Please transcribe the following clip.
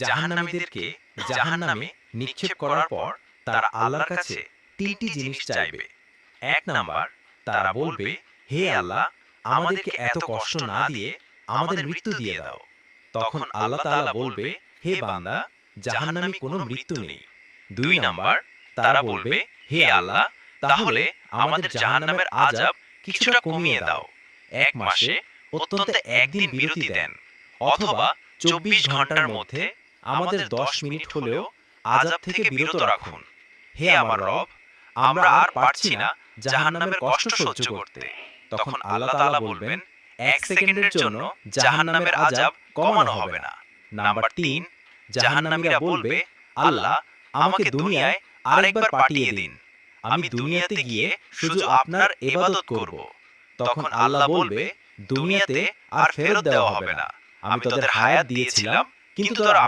জাহান্নামীদেরকে জাহান্নামে নিক্ষেপ করার পর তারা আল্লাহর কাছে তিনটি জিনিস চাইবে। এক নাম্বার, তারা বলবে, হে আল্লাহ, আমাদেরকে এত কষ্ট না দিয়ে আমাদের মৃত্যু দিয়ে দাও। তখন আল্লাহ তাআলা বলবে, হে বান্দা, জাহান্নামে কোনো মৃত্যু নেই। দুই নাম্বার, তারা বলবে, হে আল্লাহ, তাহলে আমাদের জাহান্নামের আযাব কিছুটা কমিয়ে দাও। এক মাসে অন্তত একদিন বিরতি দেন, অথবা 24 ঘন্টার মধ্যে আমাদের 10 মিনিট হলেও আযাব থেকে বিরত রাখুন। হে আমার রব, আমরা আর পারছি না জাহান্নামের কষ্ট সহ্য করতে। তখন আল্লাহ তাআলা বলবেন, এক সেকেন্ডের জন্য জাহান্নামের আযাব কমানো হবে না। নাম্বার 3, জাহান্নামীরা বলবে, আল্লাহ, আমাকে দুনিয়ায় আরেকবার পাঠিয়ে দিন। আমি দুনিয়াতে গিয়ে শুধু আপনার ইবাদত করব। তখন আল্লাহ বলবে, দুনিয়াতে আর ফেরত দেওয়া হবে না। আমি তোদের হায়াত দিয়েছিলাম, কিন্তু তোরা